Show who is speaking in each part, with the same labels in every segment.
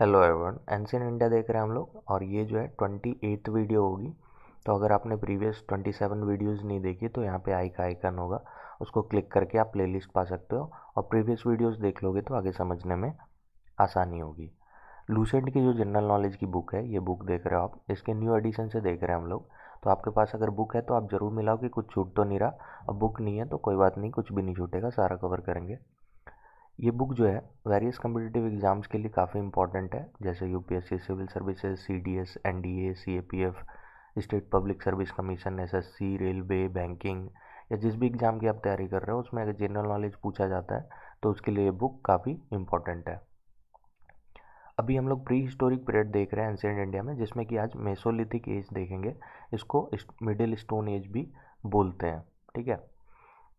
Speaker 1: Hello everyone, ancient India देख रहे हैं हम लोग और ये जो है 28th वीडियो होगी। तो अगर आपने प्रीवियस 27 वीडियोस नहीं देखी तो यहाँ पे आई का आइकन होगा, उसको क्लिक करके आप प्लेलिस्ट पा सकते हो और प्रीवियस वीडियोस देख लोगे तो आगे समझने में आसानी होगी। लूसेंट की जो जनरल नॉलेज की बुक है, ये बुक देख रहे हो आप, इसके न्यू एडिशन से देख रहे हैं हम लोग। तो आपके पास अगर बुक है तो आप ज़रूर मिलाओ कि कुछ छूट तो नहीं रहा। अब बुक नहीं है तो कोई बात नहीं, कुछ भी नहीं छूटेगा, सारा कवर करेंगे। ये बुक जो है वेरियस कम्पिटिटिव एग्जाम्स के लिए काफ़ी इंपॉर्टेंट है, जैसे UPSC, civil services, CDS, NDA, CAPF, state public service commission, SSC, railway, banking या जिस भी एग्ज़ाम की आप तैयारी कर रहे हो उसमें अगर जनरल नॉलेज पूछा जाता है तो उसके लिए ये बुक काफ़ी इंपॉर्टेंट है। अभी हम लोग प्री हिस्टोरिक पीरियड देख रहे हैं एंशिएंट इंडिया में, जिसमें कि आज मेसोलिथिक एज देखेंगे। इसको मिडिल स्टोन एज भी बोलते हैं। ठीक है,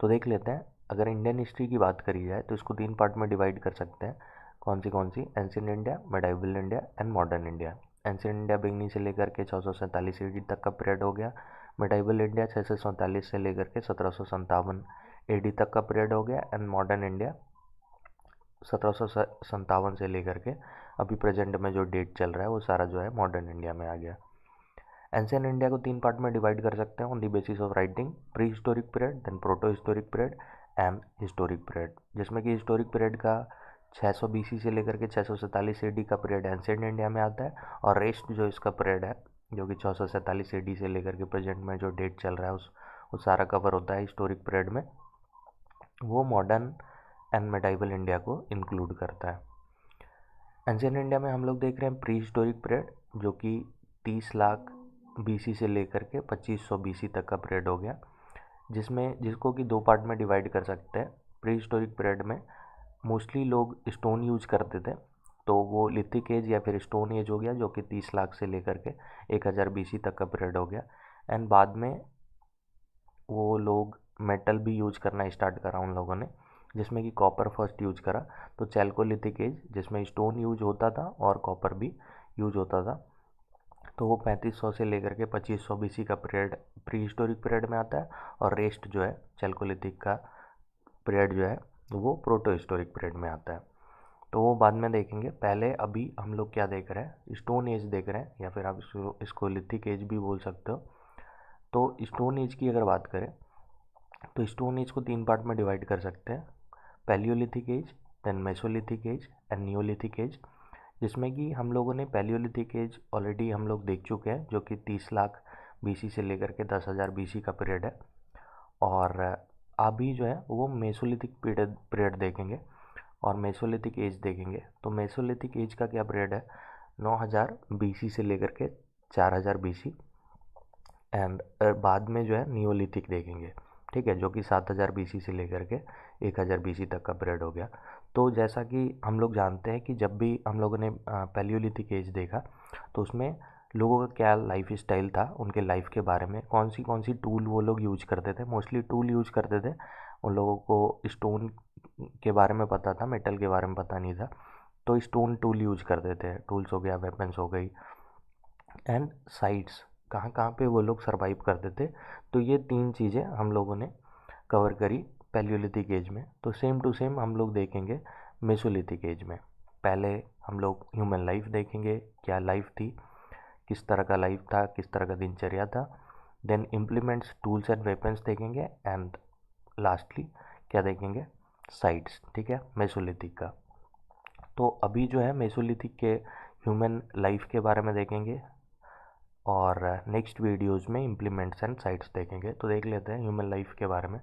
Speaker 1: तो देख लेते हैं। अगर इंडियन हिस्ट्री की बात करी जाए तो इसको 3 पार्ट में डिवाइड कर सकते हैं। कौन सी? Ancient India, medieval India and modern India. Ancient India beginning से लेकर के 647 एडी तक का पीरियड हो गया। मिडाइवल इंडिया 647 से लेकर के 1757 एडी तक का पीरियड हो गया। एंड मॉडर्न इंडिया 1757 से लेकर के अभी प्रेजेंट में जो डेट चल रहा है वो सारा जो है मॉडर्न इंडिया में आ गया। एंशिएंट इंडिया को 3 पार्ट में डिवाइड कर सकते हैं on the basis of writing: pre historic period, then proto historic period and historic period. जिसमें कि हिस्टोरिक पीरियड का 600 बीसी से लेकर के 647 एडी का पीरियड एंशिएंट इंडिया में आता है, और रेस्ट जो इसका पीरियड है जो कि 647 एडी से लेकर के प्रेजेंट में जो डेट चल रहा है वो सारा कवर होता है हिस्टोरिक पीरियड में। वो मॉडर्न एंड मिडाइवल इंडिया को इंक्लूड करता है। एंशिएंट इंडिया में हम लोग देख रहे हैं प्री हिस्टोरिक पीरियड, जो कि 30 लाख बीसी से लेकर के 2500 बीसी तक का पीरियड हो गया, जिसको कि 2 पार्ट में डिवाइड कर सकते हैं। प्री हिस्टोरिक पीरियड में मोस्टली लोग स्टोन यूज करते थे, तो वो लिथिक एज या फिर स्टोन एज हो गया, जो कि 30 लाख से लेकर के 1000 बीसी तक का पीरियड हो गया। एंड बाद में वो लोग मेटल भी यूज करना स्टार्ट करा उन लोगों ने, जिसमें कि कॉपर फर्स्ट यूज करा। तो चैल्कोलिथिक एज, जिसमें स्टोन यूज होता था और कॉपर भी यूज होता था, तो वो 3500 से लेकर के 2500 बीसी का पीरियड प्री हिस्टोरिक पीरियड में आता है। और रेस्ट जो है चैल्कोलिथिक का पीरियड जो है वो प्रोटो हिस्टोरिक पीरियड में आता है। तो वो बाद में देखेंगे। पहले अभी हम लोग क्या देख रहे हैं, स्टोन एज देख रहे हैं, या फिर आप इसको लिथिक एज भी बोल सकते हो। तो स्टोन एज की अगर बात करें तो स्टोन एज को 3 पार्ट में डिवाइड कर सकते हैं: palaeolithic age, then mesolithic age and neolithic age. जिसमें कि हम लोगों ने पैलियोलिथिक एज ऑलरेडी हम लोग देख चुके हैं, जो कि 30 लाख बीसी से लेकर के 10,000 बीसी का पीरियड है। और अभी जो है वो मेसोलिथिक पीरियड देखेंगे और मेसोलिथिक एज देखेंगे। तो मेसोलिथिक एज का क्या पीरियड है, 9000 बीसी से लेकर के 4000 बीसी। एंड बाद में जो है नियोलिथिक देखेंगे, ठीक है, जो कि 7000 बीसी से लेकर के 1000 बीसी तक का पीरियड हो गया। तो जैसा कि हम लोग जानते हैं कि जब भी हम लोगों ने पैलियोलिथिक एज देखा तो उसमें लोगों का क्या लाइफ स्टाइल था, उनके लाइफ के बारे में, कौन सी टूल वो लोग यूज करते थे। मोस्टली टूल यूज करते थे। उन लोगों को स्टोन के बारे में पता था, मेटल के बारे में पता नहीं था, तो स्टोन टूल यूज करते थे। टूल्स हो गया, वेपन्स हो गई, एंड साइट्स, कहाँ कहाँ पे वो लोग सरवाइव करते थे। तो ये 3 चीज़ें हम लोगों ने कवर करी पैलियोलिथिक एज में। तो सेम टू सेम हम लोग देखेंगे मेसोलिथिक एज में। पहले हम लोग ह्यूमन लाइफ देखेंगे, क्या लाइफ थी, किस तरह का लाइफ था, किस तरह का दिनचर्या था। Then implements, tools and weapons देखेंगे। एंड लास्टली क्या देखेंगे, साइट्स, ठीक है, मेसोलिथिक का। तो अभी जो है मेसोलिथिक के ह्यूमन लाइफ के बारे में देखेंगे और नेक्स्ट वीडियोस में इम्प्लीमेंट्स एंड साइट्स देखेंगे। तो देख लेते हैं ह्यूमन लाइफ के बारे में।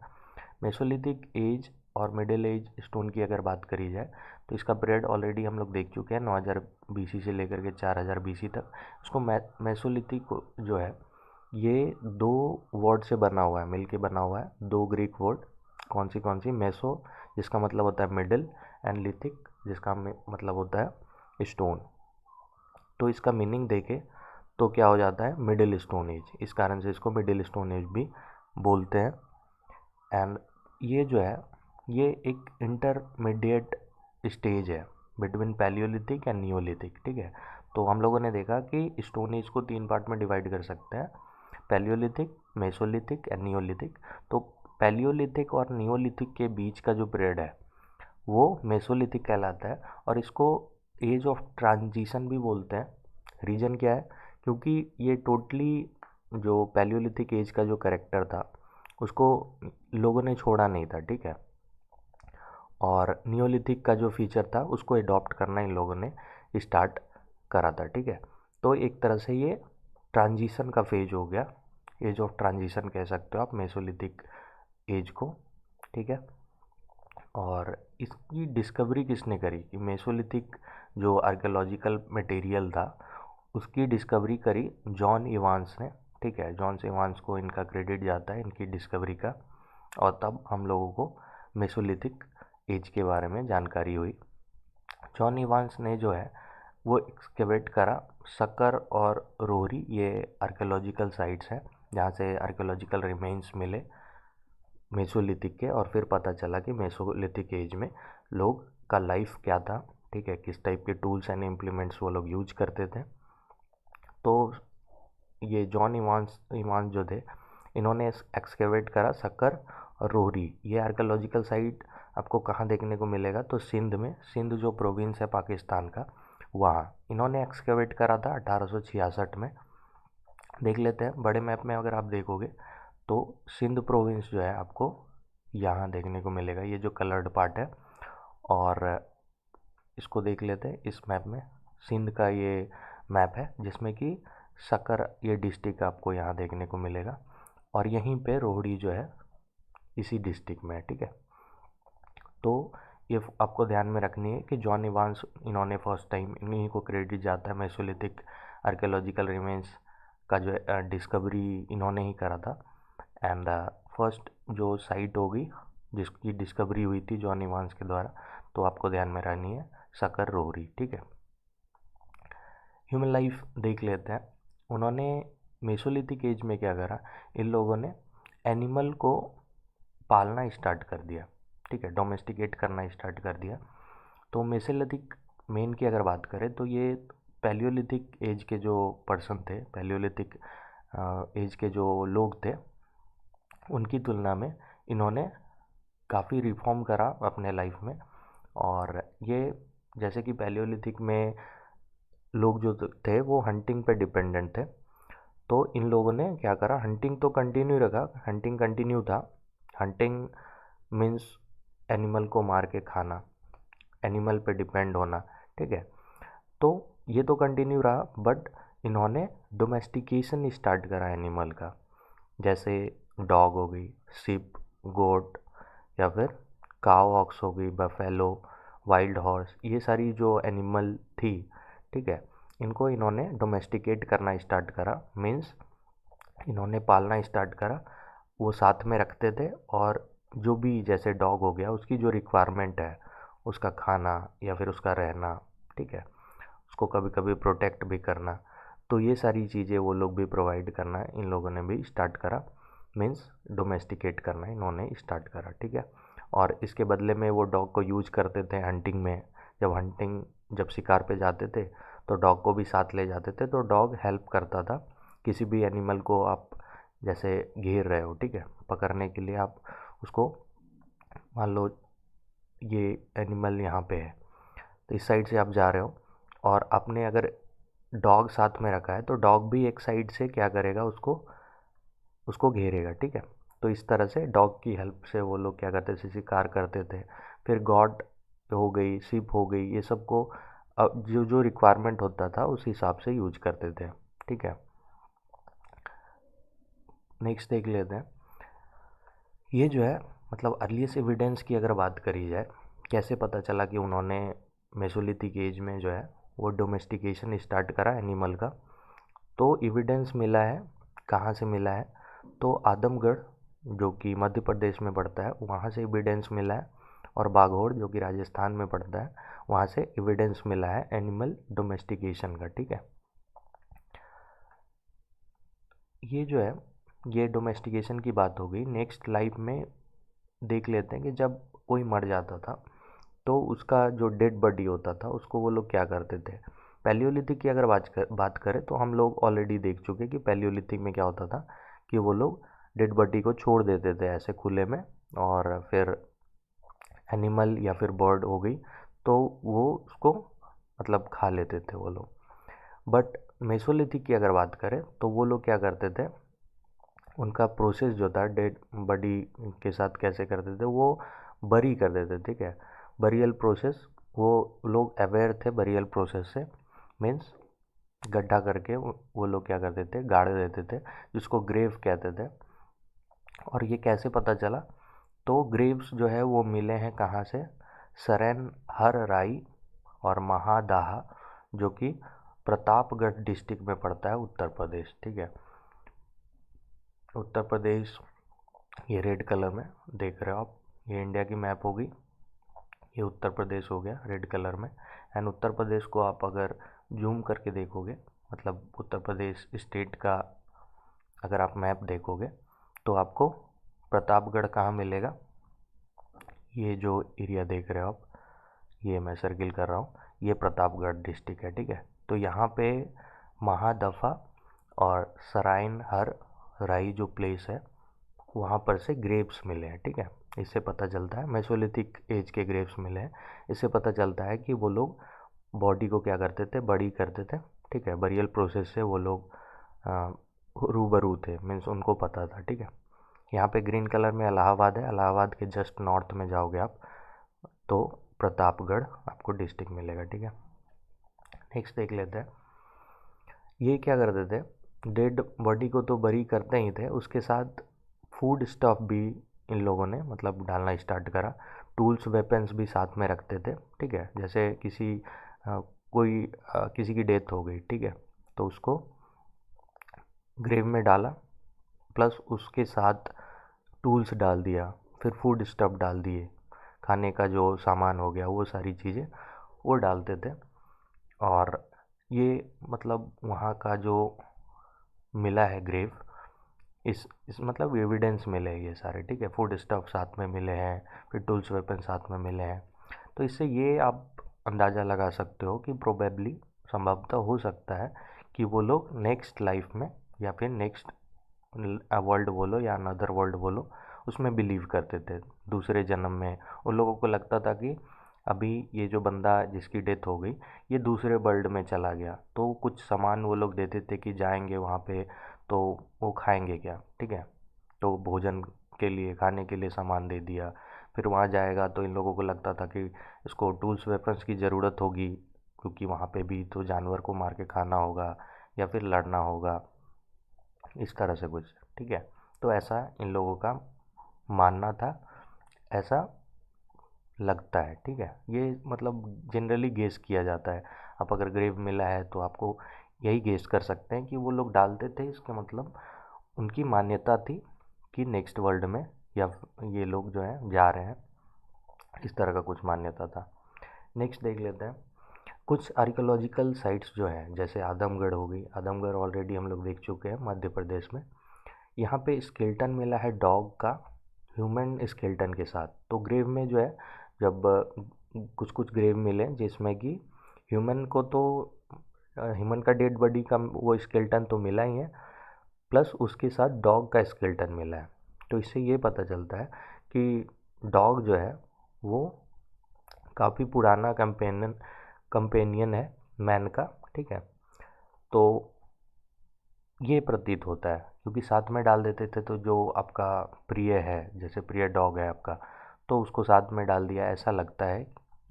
Speaker 1: मेसोलिथिक एज और मिडिल एज स्टोन की अगर बात करी जाए तो इसका पीरियड ऑलरेडी हम लोग देख चुके हैं, 9000 बीसी से लेकर के 4000 बीसी तक। इसको मेसोलिथिक जो है ये 2 वर्ड से बना हुआ है, मिल के बना हुआ है, 2 ग्रीक वर्ड। कौन सी? मेसो, जिसका मतलब होता है मिडिल, एंड लिथिक, जिसका मतलब होता है स्टोन। तो इसका मीनिंग देखे तो क्या हो जाता है, मिडिल स्टोन एज। इस कारण से इसको मिडिल स्टोन एज भी बोलते हैं। एंड ये जो है ये एक इंटरमीडिएट स्टेज है बिटवीन पैलियोलिथिक एंड नियोलिथिक, ठीक है। तो हम लोगों ने देखा कि स्टोन एज को 3 पार्ट में डिवाइड कर सकते हैं: पैलियोलिथिक, मेसोलिथिक एंड नियोलिथिक। तो पैलियोलिथिक और नियोलिथिक के बीच का जो पीरियड है वो मेसोलिथिक कहलाता है। और इसको एज ऑफ ट्रांजिशन भी बोलते हैं। रीज़न क्या है, क्योंकि ये टोटली जो पैलियोलिथिक एज का जो करेक्टर था उसको लोगों ने छोड़ा नहीं था, ठीक है। और नियोलिथिक का जो फीचर था उसको अडॉप्ट करना इन लोगों ने स्टार्ट करा था, ठीक है। तो एक तरह से ये ट्रांजिशन का फेज हो गया, एज ऑफ ट्रांजिशन कह सकते हो आप मेसोलिथिक एज को, ठीक है। और इसकी डिस्कवरी किसने करी कि मेसोलिथिक जो आर्कियोलॉजिकल मटेरियल था उसकी डिस्कवरी करी जॉन इवांस ने, ठीक है। जॉन इवांस को इनका क्रेडिट जाता है इनकी डिस्कवरी का, और तब हम लोगों को मेसोलिथिक एज के बारे में जानकारी हुई। जॉन इवांस ने जो है वो एक्सकेवेट करा सक्कर और रोहरी, ये आर्कियोलॉजिकल साइट्स हैं जहाँ से आर्कियोलॉजिकल रिमेन्स मिले मेसोलिथिक के, और फिर पता चला कि मेसोलिथिक एज में लोग का लाइफ क्या था, ठीक है, किस टाइप के टूल्स एंड इम्प्लीमेंट्स वो लोग यूज करते थे। तो ये जॉन इवांस जो थे इन्होंने एक्सकेवेट करा सक्कर और रोहरी। ये आर्कियोलॉजिकल साइट आपको कहाँ देखने को मिलेगा, तो सिंध में, सिंध जो प्रोविंस है पाकिस्तान का, वहाँ इन्होंने एक्सकेवेट करा था 1866 में। देख लेते हैं बड़े मैप में, अगर आप देखोगे तो सिंध प्रोविंस जो है आपको यहाँ देखने को मिलेगा, ये जो कलर्ड पार्ट है। और इसको देख लेते हैं इस मैप में, सिंध का ये मैप है जिसमें कि सक्कर ये डिस्ट्रिक्ट आपको यहाँ देखने को मिलेगा, और यहीं पे रोहड़ी जो है इसी डिस्ट्रिक्ट में है, ठीक है। तो ये आपको ध्यान में रखनी है कि जॉन इवांस इन्होंने फर्स्ट टाइम, इन्हीं को क्रेडिट जाता है मेसोलिथिक आर्कियोलॉजिकल रिमेन्स का जो डिस्कवरी इन्होंने ही करा था। एंड फर्स्ट जो साइट होगी जिसकी डिस्कवरी हुई थी जॉन इवांस के द्वारा, तो आपको ध्यान में रहनी है सक्कर रोहरी, ठीक है। ह्यूमन लाइफ देख लेते हैं। उन्होंने मेसोलिथिक एज में क्या करा, इन लोगों ने एनिमल को पालना स्टार्ट कर दिया, ठीक है, डोमेस्टिकेट करना स्टार्ट कर दिया। तो मेसोलिथिक मेन की अगर बात करें तो ये पैलियोलिथिक एज के जो पर्सन थे, पैलियोलिथिक एज के जो लोग थे, उनकी तुलना में इन्होंने काफ़ी रिफॉर्म करा अपने लाइफ में। और ये जैसे कि पैलियोलिथिक में लोग जो थे वो हंटिंग पे डिपेंडेंट थे, तो इन लोगों ने क्या करा, हंटिंग तो कंटिन्यू रखा, हंटिंग कंटिन्यू था। हंटिंग मीन्स एनिमल को मार के खाना, एनिमल पे डिपेंड होना, ठीक है। तो ये तो कंटिन्यू रहा, बट इन्होंने डोमेस्टिकेशन स्टार्ट करा एनिमल का, जैसे डॉग हो गई, शिप, गोट, या फिर काव ऑक्स हो गई, बफेलो, वाइल्ड हॉर्स, ये सारी जो एनिमल थी, ठीक है, इनको इन्होंने डोमेस्टिकेट करना स्टार्ट करा। मीन्स इन्होंने पालना स्टार्ट करा, वो साथ में रखते थे, और जो भी जैसे डॉग हो गया उसकी जो रिक्वायरमेंट है, उसका खाना या फिर उसका रहना, ठीक है, उसको कभी कभी प्रोटेक्ट भी करना, तो ये सारी चीज़ें वो लोग भी प्रोवाइड करना इन लोगों ने भी स्टार्ट करा। मीन्स डोमेस्टिकेट करना इन्होंने स्टार्ट करा, ठीक है। और इसके बदले में वो डॉग को यूज करते थे हंटिंग में, जब शिकार पे जाते थे तो डॉग को भी साथ ले जाते थे, तो डॉग हेल्प करता था किसी भी एनिमल को आप जैसे घेर रहे हो, ठीक है, पकड़ने के लिए आप उसको, मान लो ये एनिमल यहाँ पे है, तो इस साइड से आप जा रहे हो और आपने अगर डॉग साथ में रखा है तो डॉग भी एक साइड से क्या करेगा, उसको उसको घेरेगा, ठीक है। तो इस तरह से डॉग की हेल्प से वो लोग क्या करते थे, शिकार करते थे। फिर गॉड हो गई, शिप हो गई, ये सबको जो जो रिक्वायरमेंट होता था उस हिसाब से यूज करते थे, ठीक है। नेक्स्ट देख लेते हैं, ये जो है मतलब अर्लीस्ट एविडेंस की अगर बात करी जाए, कैसे पता चला कि उन्होंने मेसोलिथिक एज में जो है वो डोमेस्टिकेशन स्टार्ट करा एनिमल का। तो एविडेंस मिला है, कहाँ से मिला है, तो आदमगढ़ जो कि मध्य प्रदेश में पड़ता है वहाँ से एविडेंस मिला है, और बाघोड़ जो कि राजस्थान में पड़ता है वहाँ से एविडेंस मिला है एनिमल डोमेस्टिकेशन का, ठीक है। ये जो है ये डोमेस्टिकेशन की बात हो गई। नेक्स्ट लाइफ में देख लेते हैं कि जब कोई मर जाता था तो उसका जो डेड बॉडी होता था उसको वो लोग क्या करते थे। पैलियोलिथिक की अगर बात करें तो हम लोग ऑलरेडी देख चुके कि पैलियोलिथिक में क्या होता था कि वो लोग डेड बॉडी को छोड़ देते थे ऐसे खुले में, और फिर एनिमल या फिर बर्ड हो गई तो वो उसको मतलब खा लेते थे वो लोग। बट मेसोलिथिक की अगर बात करें तो वो लोग क्या करते थे, उनका प्रोसेस जो था डेड बॉडी के साथ कैसे करते थे, वो बरी कर देते, ठीक है, बरियल प्रोसेस। वो लोग अवेयर थे बरियल प्रोसेस से, मीन्स गड्ढा करके वो लोग क्या करते थे, गाड़ देते थे, जिसको ग्रेव कहते थे। और ये कैसे पता चला, तो ग्रेव्स जो है वो मिले हैं कहाँ से, सरैन हर राई और महादाहा, जो कि प्रतापगढ़ डिस्ट्रिक्ट में पड़ता है, उत्तर प्रदेश, ठीक है। उत्तर प्रदेश, ये रेड कलर में देख रहे हो आप, ये इंडिया की मैप होगी, ये उत्तर प्रदेश हो गया रेड कलर में। एंड उत्तर प्रदेश को आप अगर जूम करके देखोगे, मतलब उत्तर प्रदेश स्टेट का अगर आप मैप देखोगे, तो आपको प्रतापगढ़ कहाँ मिलेगा, ये जो एरिया देख रहे हो आप, ये मैं सर्किल कर रहा हूँ, ये प्रतापगढ़ डिस्ट्रिक्ट है, ठीक है। तो यहाँ पे महादफा और सराइन हर राई जो प्लेस है, वहाँ पर से ग्रेप्स मिले हैं, ठीक है। इससे पता चलता है मेसोलिथिक एज के ग्रेप्स मिले हैं। इससे पता चलता है कि वो लोग बॉडी को क्या करते थे, बड़ी करते थे, ठीक है, बरियल प्रोसेस से वो लोग रूबरू थे, मीन्स उनको पता था, ठीक है। यहाँ पे ग्रीन कलर में इलाहाबाद है, इलाहाबाद के जस्ट नॉर्थ में जाओगे आप तो प्रतापगढ़ आपको डिस्ट्रिक्ट मिलेगा, ठीक है। नेक्स्ट देख लेते हैं, ये क्या करते थे, डेड बॉडी को तो बरी करते ही थे, उसके साथ फूड स्टफ भी इन लोगों ने मतलब डालना स्टार्ट करा, टूल्स वेपन्स भी साथ में रखते थे, ठीक है। जैसे कोई किसी की डेथ हो गई, ठीक है, तो उसको ग्रेव में डाला, प्लस उसके साथ टूल्स डाल दिया, फिर फूड स्टफ डाल दिए, खाने का जो सामान हो गया वो सारी चीज़ें वो डालते थे। और ये मतलब वहाँ का जो मिला है ग्रेव, इस मतलब एविडेंस मिले हैं ये सारे, ठीक है, फूड स्टफ साथ में मिले हैं, फिर टूल्स वेपन साथ में मिले हैं। तो इससे ये आप अंदाज़ा लगा सकते हो कि प्रोबेबली संभवतः हो सकता है कि वो लोग नेक्स्ट लाइफ में या फिर नेक्स्ट वर्ल्ड बोलो या अनदर वर्ल्ड बोलो, उसमें बिलीव करते थे, दूसरे जन्म में। उन लोगों को लगता था कि अभी ये जो बंदा जिसकी डेथ हो गई, ये दूसरे वर्ल्ड में चला गया, तो कुछ सामान वो लोग देते थे कि जाएंगे वहाँ पे तो वो खाएंगे क्या, ठीक है, तो भोजन के लिए खाने के लिए सामान दे दिया। फिर वहाँ जाएगा तो इन लोगों को लगता था कि इसको टूल्स वेपन्स की ज़रूरत होगी, क्योंकि वहाँ पे भी तो जानवर को मार के खाना होगा या फिर लड़ना होगा, इस तरह से कुछ, ठीक है। तो ऐसा इन लोगों का मानना था, ऐसा लगता है, ठीक है। ये मतलब जनरली गेस किया जाता है, आप अगर ग्रेव मिला है तो आपको यही गेस कर सकते हैं कि वो लोग डालते थे, इसका मतलब उनकी मान्यता थी कि नेक्स्ट वर्ल्ड में या ये लोग जो हैं जा रहे हैं, इस तरह का कुछ मान्यता था। नेक्स्ट देख लेते हैं, कुछ आर्कियोलॉजिकल साइट्स जो हैं, जैसे आदमगढ़ हो गई, आदमगढ़ ऑलरेडी हम लोग देख चुके हैं मध्य प्रदेश में। यहाँ पे स्केल्टन मिला है डॉग का ह्यूमन स्केल्टन के साथ। तो ग्रेव में जो है, जब कुछ कुछ ग्रेव मिले जिसमें कि ह्यूमन को तो ह्यूमन का डेड बॉडी का वो स्केल्टन तो मिला ही है, प्लस उसके साथ डॉग का स्केल्टन मिला है। तो इससे ये पता चलता है कि डॉग जो है वो काफ़ी पुराना कंपेनियन है मैन का, ठीक है। तो ये प्रतीत होता है, क्योंकि साथ में डाल देते थे, तो जो आपका प्रिय है, जैसे प्रिय डॉग है आपका, तो उसको साथ में डाल दिया, ऐसा लगता है।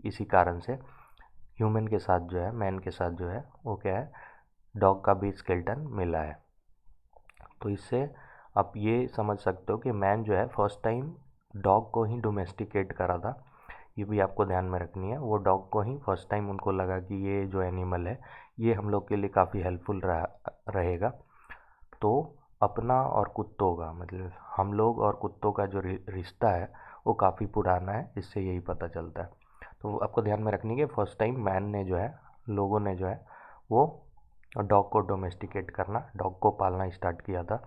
Speaker 1: इसी कारण से ह्यूमन के साथ जो है, मैन के साथ जो है, वो क्या है, डॉग का भी स्केल्टन मिला है। तो इससे आप ये समझ सकते हो कि मैन जो है फर्स्ट टाइम डॉग को ही डोमेस्टिकेट करा था। ये भी आपको ध्यान में रखनी है, वो डॉग को ही फर्स्ट टाइम उनको लगा कि ये जो एनिमल है ये हम लोग के लिए काफ़ी हेल्पफुल रहेगा। तो अपना और कुत्तों का मतलब हम लोग और कुत्तों का जो रिश्ता है वो काफ़ी पुराना है, इससे यही पता चलता है। तो आपको ध्यान में रखनी है कि फर्स्ट टाइम मैन ने जो है, लोगों ने जो है वो डॉग को डोमेस्टिकेट करना, डॉग को पालना स्टार्ट किया था।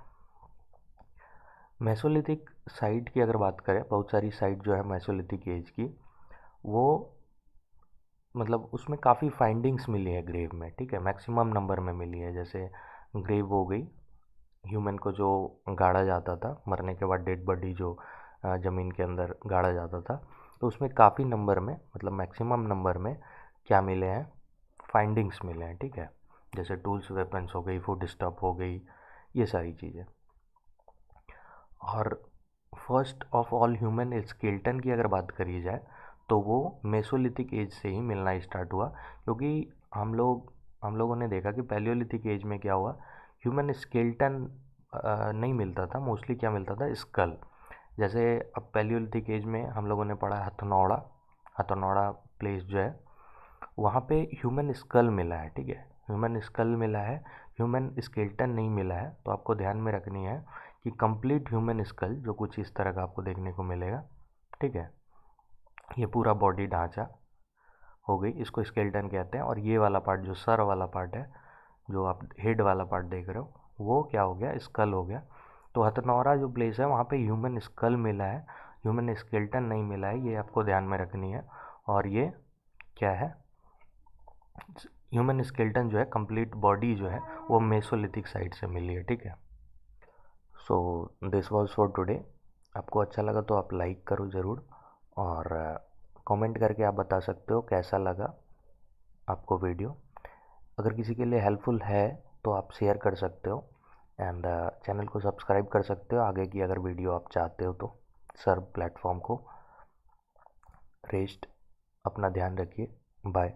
Speaker 1: मेसोलिथिक साइट की अगर बात करें, बहुत सारी साइट जो है मेसोलिथिक एज की, वो मतलब उसमें काफ़ी फाइंडिंग्स मिली है ग्रेव में, ठीक है, मैक्सिमम नंबर में मिली है। जैसे ग्रेव हो गई, ह्यूमन को जो गाड़ा जाता था, मरने के बाद डेड बॉडी जो ज़मीन के अंदर गाड़ा जाता था, तो उसमें काफ़ी नंबर में मतलब मैक्सिमम नंबर में क्या मिले हैं, फाइंडिंग्स मिले हैं, ठीक है, जैसे टूल्स वेपन्स हो गई, फूड स्टॉप हो गई, ये सारी चीज़ें। और first of all human skeleton की अगर बात करी जाए तो वो मेसोलिथिक एज से ही मिलना स्टार्ट हुआ, क्योंकि हम लोगों ने देखा कि पैलियोलिथिक एज में क्या हुआ, ह्यूमन स्केलेटन नहीं मिलता था, मोस्टली क्या मिलता था, स्कल। जैसे अब पैलियोलिथिक एज में हम लोगों ने पढ़ा हथनौड़ा, हथनौड़ा प्लेस जो है वहाँ पे ह्यूमन स्कल मिला है, ठीक है, ह्यूमन स्कल मिला है, ह्यूमन स्केलेटन नहीं मिला है। तो आपको ध्यान में रखनी है कि कंप्लीट ह्यूमन स्कल जो कुछ इस तरह का आपको देखने को मिलेगा, ठीक है, ये पूरा बॉडी ढांचा हो गई, इसको स्केलेटन कहते हैं। और ये वाला पार्ट जो सर वाला पार्ट है, जो आप हेड वाला पार्ट देख रहे हो, वो क्या हो गया, स्कल हो गया। तो हथनौरा जो प्लेस है वहाँ पे ह्यूमन स्कल मिला है, ह्यूमन स्केलेटन नहीं मिला है, ये आपको ध्यान में रखनी है। और ये क्या है, ह्यूमन स्केलेटन जो है कंप्लीट बॉडी जो है वो मेसोलिथिक साइड से मिली है, ठीक है। So this was for today. आपको अच्छा लगा तो आप लाइक करो ज़रूर, और कमेंट करके आप बता सकते हो कैसा लगा आपको वीडियो। अगर किसी के लिए हेल्पफुल है तो आप शेयर कर सकते हो, एंड चैनल को सब्सक्राइब कर सकते हो आगे की अगर वीडियो आप चाहते हो तो। सर्व प्लेटफॉर्म को रेस्ट, अपना ध्यान रखिए, बाय।